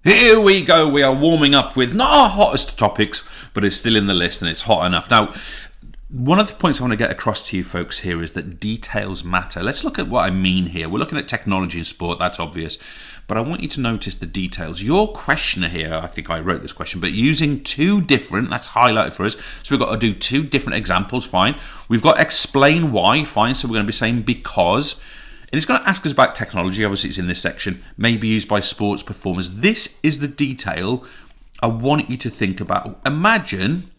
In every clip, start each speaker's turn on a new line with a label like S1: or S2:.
S1: Here we go. We are warming up with not our hottest topics, but it's still in the list and it's hot enough. Now, one of the points I want to get across to you folks here is that details matter. Let's look at what I mean here. We're looking at technology and sport, that's obvious. But I want you to notice the details. Your questioner here, I think I wrote this question, but using two different, that's highlighted for us. So we've got to do two different examples, fine. We've got explain why, fine. So we're going to be saying because. And it's going to ask us about technology. Obviously, it's in this section. May be used by sports performers. This is the detail I want you to think about. Imagine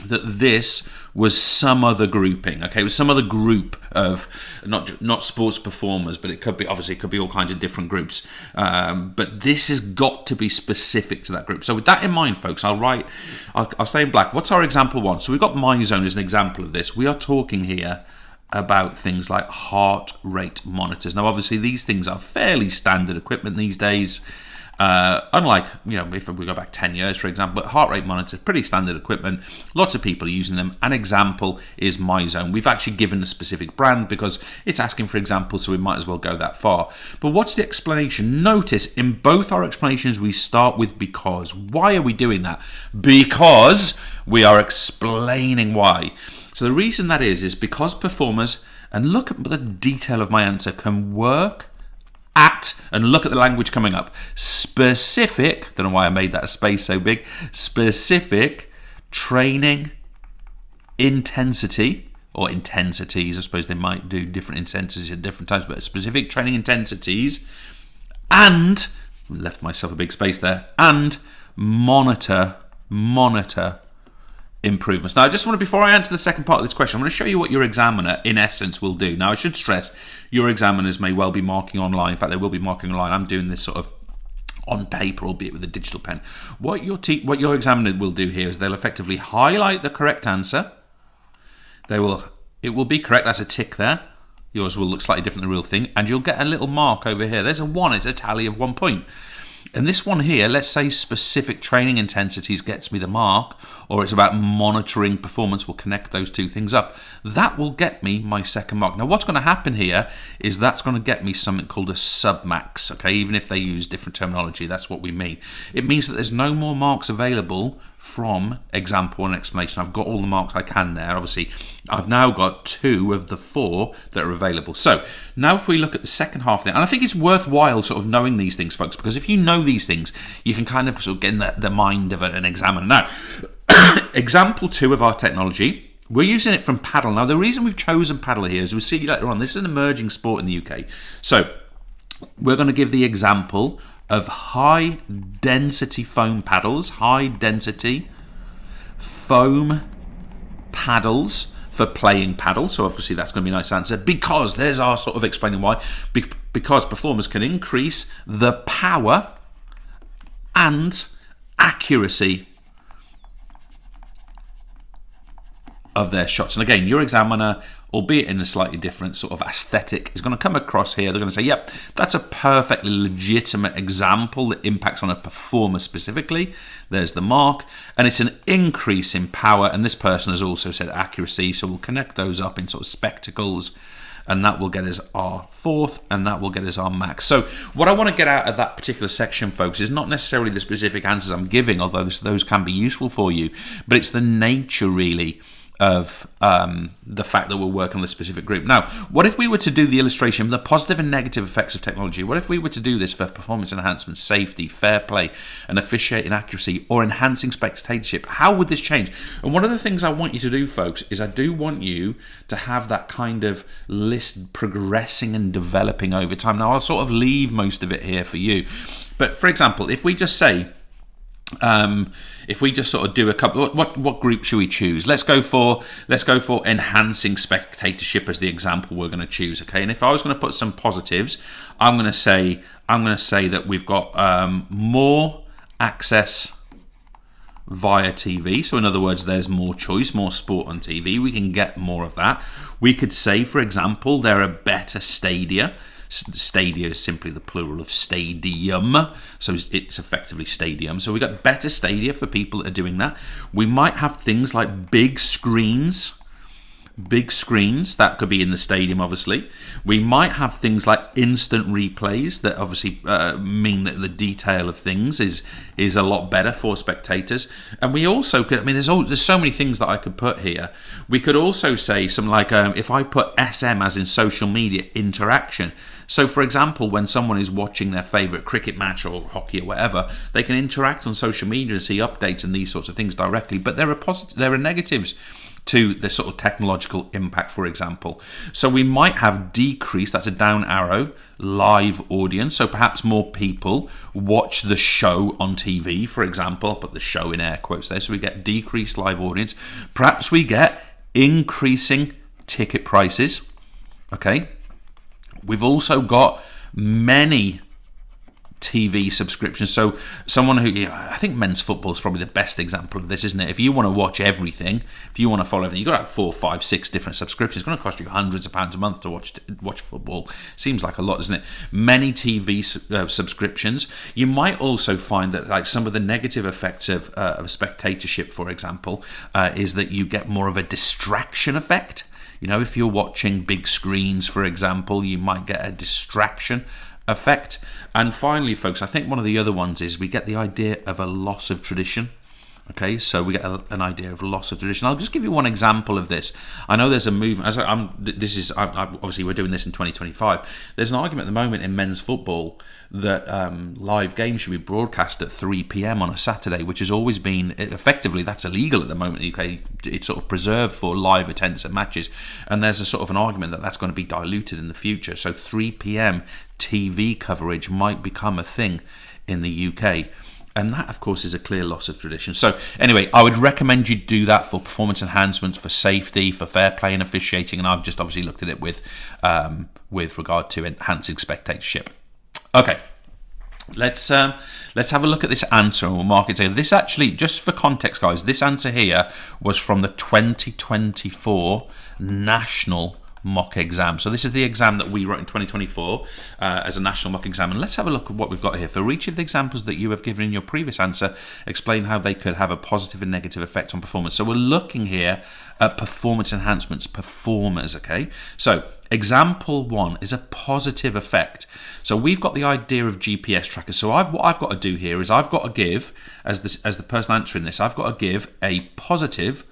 S1: that this was some other grouping. Okay, it was some other group of not sports performers, but it could be all kinds of different groups. But this has got to be specific to that group. So with that in mind, folks, I'll say in black. What's our example one? So we've got MyZone as an example of this. We are talking here about things like heart rate monitors. Now, obviously, these things are fairly standard equipment these days. Unlike, if we go back 10 years, for example, but heart rate monitors, pretty standard equipment. Lots of people are using them. An example is MyZone. We've actually given a specific brand because it's asking for examples, so we might as well go that far. But what's the explanation? Notice in both our explanations, we start with because. Why are we doing that? Because we are explaining why. So the reason that is because performers, and look at the detail of my answer, can work at, and look at the language coming up, specific, don't know why I made that a space so big, specific training intensity, or intensities, I suppose they might do different intensities at different times, but specific training intensities, and, left myself a big space there, and monitor improvements. Now, I just want to, before I answer the second part of this question, I'm going to show you what your examiner, in essence, will do. Now, I should stress, your examiners may well be marking online. In fact, they will be marking online. I'm doing this sort of on paper, albeit with a digital pen. What your examiner will do here is they'll effectively highlight the correct answer. It will be correct. That's a tick there. Yours will look slightly different than the real thing. And you'll get a little mark over here. There's a 1. It's a tally of 1 point. And this one here, let's say specific training intensities gets me the mark, or it's about monitoring performance, we'll connect those two things up. That will get me my second mark. Now, what's going to happen here is that's going to get me something called a submax, okay? Even if they use different terminology, that's what we mean. It means that there's no more marks available from example and explanation. I've got all the marks I can there. Obviously, I've now got 2 of the 4 that are available. So now if we look at the second half there, and I think it's worthwhile sort of knowing these things, folks, because if you know these things, you can kind of sort of get in the mind of an examiner. Now, example 2 of our technology, we're using it from paddle. Now, the reason we've chosen paddle here is we'll see later on, this is an emerging sport in the UK. So we're going to give the example of high density foam paddles, high density foam paddles for playing paddle. So obviously that's going to be a nice answer, because there's our sort of explaining why. Because performers can increase the power and accuracy of their shots. And again, your examiner, albeit in a slightly different sort of aesthetic, is going to come across here. They're going to say, yep, that's a perfectly legitimate example that impacts on a performer specifically. There's the mark. And it's an increase in power. And this person has also said accuracy. So we'll connect those up in sort of spectacles. And that will get us our 4th, and that will get us our max. So what I want to get out of that particular section, folks, is not necessarily the specific answers I'm giving, although those can be useful for you, but it's the nature, really, of the fact that we're working on a specific group. Now, what if we were to do the illustration of the positive and negative effects of technology? What if we were to do this for performance enhancement, safety, fair play, and officiating accuracy, or enhancing spectatorship? How would this change? And one of the things I want you to do, folks, is I do want you to have that kind of list progressing and developing over time. Now, I'll sort of leave most of it here for you. But for example, if we just say, if we just sort of do a couple, what group should we choose? Let's go for enhancing spectatorship as the example we're going to choose. Okay, and if I was going to put some positives, I'm going to say that we've got more access via TV. So in other words, there's more choice, more sport on TV. We can get more of that. We could say, for example, there are better stadia. Stadia is simply the plural of stadium, so it's effectively stadium. So we've got better stadia for people that are doing that. We might have things like big screens big screens. That could be in the stadium, obviously. We might have things like instant replays that obviously mean that the detail of things is a lot better for spectators. And we also could, I mean, there's so many things that I could put here. We could also say something like, if I put SM as in social media interaction. So, for example, when someone is watching their favourite cricket match or hockey or whatever, they can interact on social media and see updates and these sorts of things directly. But there are negatives to the sort of technological impact, for example. So we might have decreased, that's a down arrow, live audience. So perhaps more people watch the show on TV, for example. I'll put the show in air quotes there. So we get decreased live audience. Perhaps we get increasing ticket prices. Okay. We've also got many TV subscriptions. So someone who, I think men's football is probably the best example of this, isn't it? If you want to watch everything, if you want to follow everything, you've got to have 4, 5, 6 different subscriptions. It's going to cost you hundreds of pounds a month to watch football. Seems like a lot, doesn't it? Many TV subscriptions. You might also find that like some of the negative effects of spectatorship, for example, is that you get more of a distraction effect. You know, if you're watching big screens, for example, you might get a distraction effect. And finally, folks, I think one of the other ones is we get the idea of a loss of tradition. Okay, so we get an idea of loss of tradition. I'll just give you one example of this. I know there's a movement. Obviously we're doing this in 2025. There's an argument at the moment in men's football that live games should be broadcast at 3 p.m. on a Saturday, which has always been effectively that's illegal at the moment. Okay, it's sort of preserved for live attendance at matches, and there's a sort of an argument that that's going to be diluted in the future. So 3 p.m. TV coverage might become a thing in the UK. And that, of course, is a clear loss of tradition. So anyway, I would recommend you do that for performance enhancements, for safety, for fair play and officiating. And I've just obviously looked at it with regard to enhancing spectatorship. Okay, let's have a look at this answer and we'll mark it here. This actually, just for context, guys, this answer here was from the 2024 National Mock Exam. So this is the exam that we wrote in 2024 as a national mock exam. And let's have a look at what we've got here. For each of the examples that you have given in your previous answer, explain how they could have a positive and negative effect on performance. So we're looking here at performance enhancements, performers, okay? So example 1 is a positive effect. So we've got the idea of GPS trackers. So what I've got to do here is I've got to give, as the person answering this, I've got to give a positive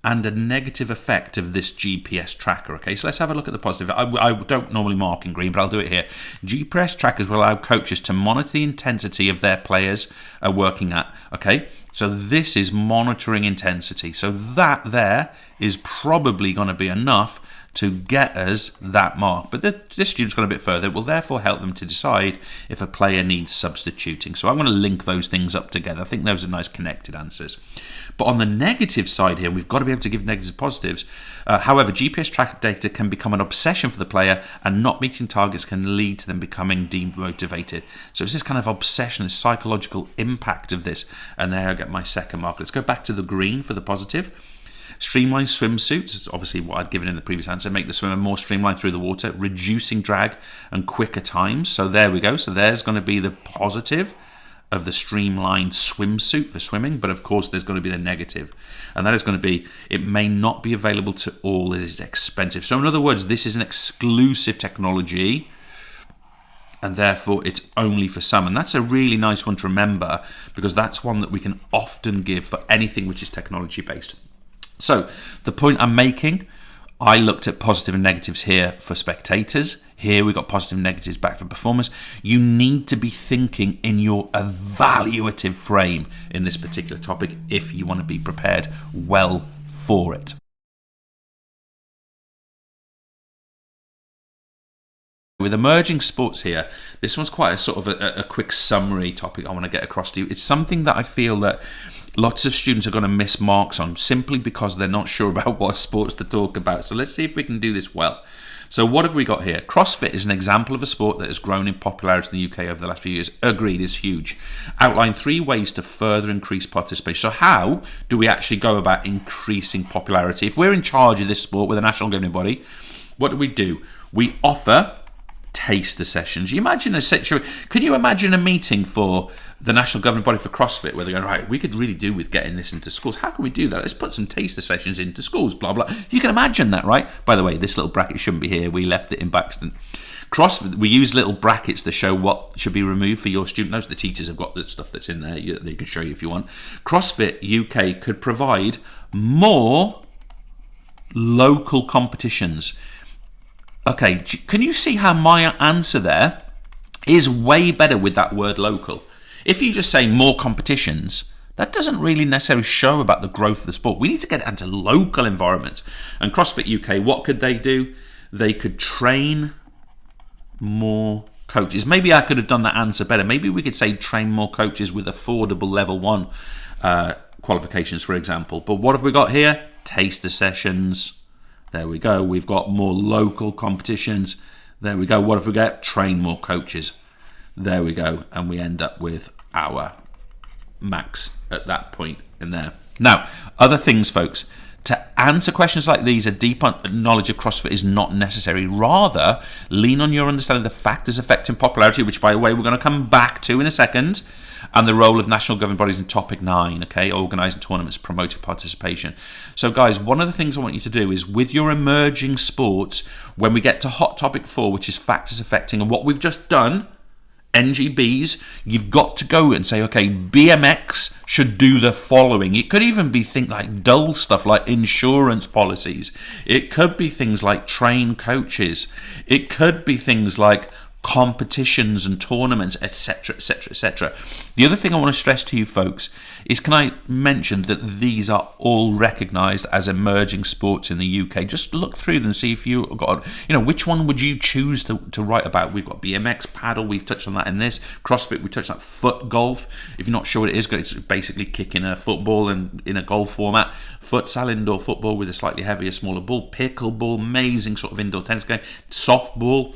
S1: and a negative effect of this GPS tracker. Okay, so let's have a look at the positive. I don't normally mark in green, but I'll do it here. GPS trackers will allow coaches to monitor the intensity of their players are working at. Okay, so this is monitoring intensity. So that there is probably going to be enough to get us that mark. But this student's gone a bit further. It will therefore help them to decide if a player needs substituting. So I'm going to link those things up together. I think those are nice connected answers. But on the negative side here, we've got to be able to give negatives positives. However, GPS track data can become an obsession for the player, and not meeting targets can lead to them becoming demotivated. So it's this kind of obsession, this psychological impact of this. And there I get my second mark. Let's go back to the green for the positive. Streamlined swimsuits is obviously what I'd given in the previous answer. Make the swimmer more streamlined through the water, reducing drag and quicker times. So there we go. So there's going to be the positive of the streamlined swimsuit for swimming, but of course there's going to be the negative, and that is going to be it may not be available to all. It is expensive. So in other words, this is an exclusive technology, and therefore it's only for some. And that's a really nice one to remember, because that's one that we can often give for anything which is technology based. So the point I'm making, I looked at positive and negatives here for spectators. Here we've got positive and negatives back for performers. You need to be thinking in your evaluative frame in this particular topic if you want to be prepared well for it. With emerging sports here, this one's quite a sort of a quick summary topic I want to get across to you. It's something that I feel that lots of students are going to miss marks on simply because they're not sure about what sports to talk about. So let's see if we can do this well. So what have we got here? CrossFit is an example of a sport that has grown in popularity in the UK over the last few years. Agreed, is huge. Outline 3 ways to further increase participation. So how do we actually go about increasing popularity? If we're in charge of this sport with a national governing body, what do? We offer taster sessions. You imagine a situation. Can you imagine a meeting for the national governing body for CrossFit, where they're going, right, we could really do with getting this into schools. How can we do that? Let's put some taster sessions into schools, blah, blah. You can imagine that, right? By the way, this little bracket shouldn't be here. We left it in by accident. CrossFit, we use little brackets to show what should be removed for your student notes. The teachers have got the stuff that's in there. They can show you if you want. CrossFit UK could provide more local competitions. Okay, can you see how my answer there is way better with that word local? If you just say more competitions, that doesn't really necessarily show about the growth of the sport. We need to get it into local environments. And CrossFit UK, what could they do? They could train more coaches. Maybe I could have done that answer better. Maybe we could say train more coaches with affordable level 1 qualifications, for example. But what have we got here? Taster sessions. There we go. We've got more local competitions. There we go. What have we got? Train more coaches. There we go. And we end up with our max at that point in there. Now, other things, folks. To answer questions like these, a deep knowledge of CrossFit is not necessary. Rather, lean on your understanding of the factors affecting popularity, which, by the way, we're going to come back to in a second, and the role of national governing bodies in topic 9, okay, organising tournaments, promoting participation. So, guys, one of the things I want you to do is, with your emerging sports, when we get to hot topic 4, which is factors affecting, and what we've just done, NGBs, you've got to go and say, okay, BMX should do the following. It could even be things like dull stuff like insurance policies. It could be things like train coaches. It could be things like competitions and tournaments, etc., etc., etc. The other thing I want to stress to you folks is, can I mention that these are all recognised as emerging sports in the UK? Just look through them, see if you got, which one would you choose to write about? We've got BMX, paddle, we've touched on that in this. CrossFit, we touched on foot golf. If you're not sure what it is, it's basically kicking a football in a golf format. Futsal, indoor football with a slightly heavier, smaller ball. Pickleball, amazing sort of indoor tennis game. Softball,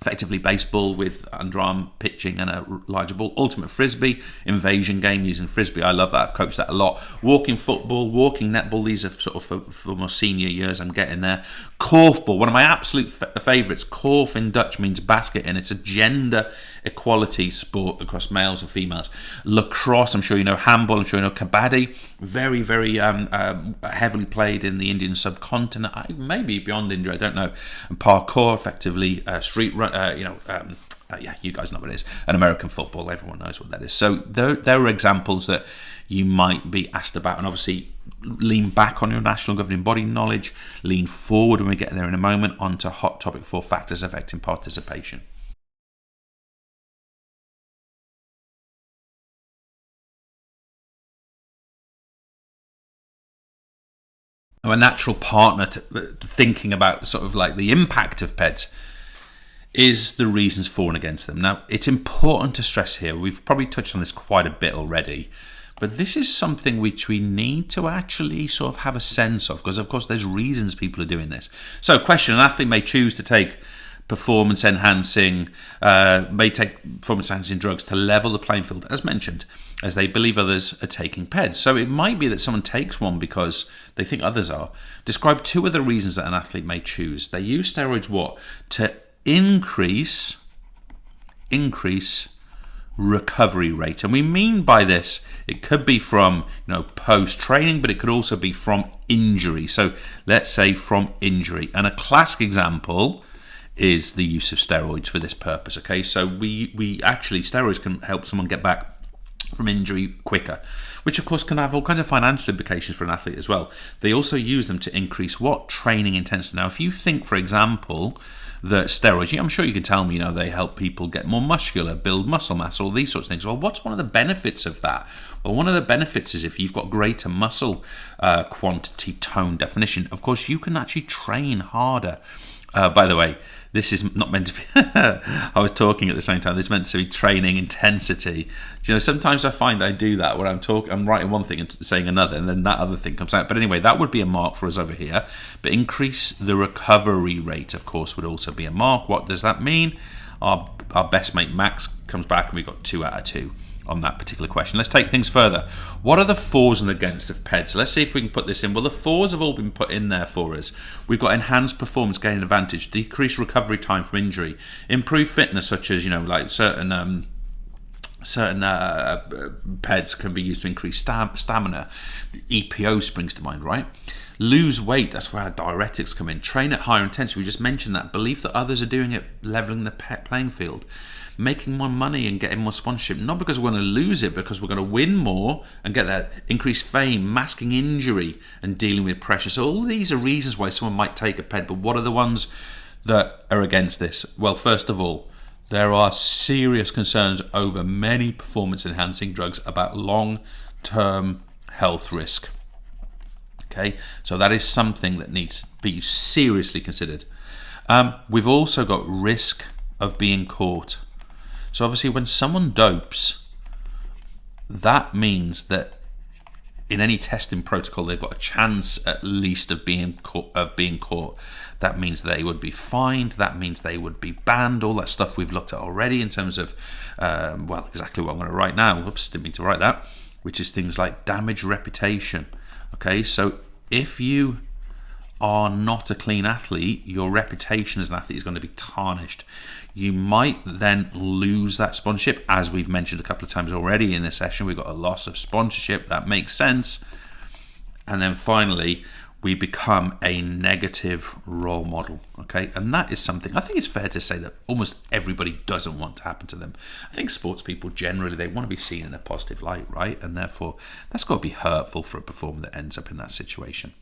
S1: effectively baseball with underarm pitching and a larger ball. Ultimate frisbee, invasion game using frisbee. I love that. I've coached that a lot. Walking football, walking netball. These are sort of for more senior years. I'm getting there. Korfball, one of my absolute favourites. Korf in Dutch means basket, and it's a gender equality sport across males and females. Lacrosse, I'm sure you know. Handball, I'm sure you know. Kabaddi, very, very heavily played in the Indian subcontinent, maybe beyond India, I don't know. And parkour, effectively street run. Yeah, you guys know what it is. And American football, everyone knows what that is. So there are examples that you might be asked about, and obviously lean back on your national governing body knowledge, lean forward when we get there in a moment onto hot topic 4, factors affecting participation. I'm a natural partner to thinking about sort of like the impact of PEDs is the reasons for and against them. Now, it's important to stress here, we've probably touched on this quite a bit already, but this is something which we need to actually sort of have a sense of, because of course there's reasons people are doing this. So, question: an athlete may choose to take performance enhancing drugs to level the playing field, as mentioned, as they believe others are taking PEDs. So it might be that someone takes one because they think others are. Describe 2 of the reasons that an athlete may choose. They use steroids to increase recovery rate. And we mean by this, it could be from post-training, but it could also be from injury. So let's say from injury. And a classic example is the use of steroids for this purpose. Okay, so we actually, steroids can help someone get back from injury quicker, which of course can have all kinds of financial implications for an athlete as well. They also use them to increase training intensity. Now, if you think, for example, that steroids, I'm sure you can tell me, they help people get more muscular, build muscle mass, all these sorts of things. Well, what's one of the benefits of that? Well, one of the benefits is if you've got greater muscle quantity, tone, definition, of course, you can actually train harder. By the way, this is not meant to be I was talking at the same time, this is meant to be training intensity. Sometimes I find I do that where I'm writing one thing and saying another, and then that other thing comes out. But anyway, that would be a mark for us over here. But increase the recovery rate, of course, would also be a mark. What does that mean? Our best mate Max comes back and we got 2 out of 2 on that particular question. Let's take things further. What are the fors and against of PEDs? Let's see if we can put this in. Well, the fors have all been put in there for us. We've got enhanced performance gain advantage, decreased recovery time from injury, improved fitness, such as like certain certain PEDs can be used to increase stamina. EPO springs to mind, right? Lose weight, that's where our diuretics come in. Train at higher intensity, we just mentioned that. Belief that others are doing it, leveling the playing field. Making more money and getting more sponsorship, not because we're going to lose it, because we're going to win more and get that increased fame, masking injury and dealing with pressure. So all these are reasons why someone might take a PED, but what are the ones that are against this? Well, first of all, there are serious concerns over many performance-enhancing drugs about long-term health risk. Okay, so that is something that needs to be seriously considered. We've also got risk of being caught. So obviously when someone dopes, that means that in any testing protocol, they've got a chance at least of being caught. That means they would be fined. That means they would be banned. All that stuff we've looked at already in terms of, exactly what I'm going to write now. Whoops, didn't mean to write that. Which is things like damage reputation. Okay, so if you are not a clean athlete, your reputation as an athlete is going to be tarnished. You might then lose that sponsorship, as we've mentioned a couple of times already in this session. We've got a loss of sponsorship. That makes sense. And then finally, we become a negative role model. Okay, and that is something I think it's fair to say that almost everybody doesn't want to happen to them. I think sports people generally, they want to be seen in a positive light, right? And therefore, that's got to be hurtful for a performer that ends up in that situation.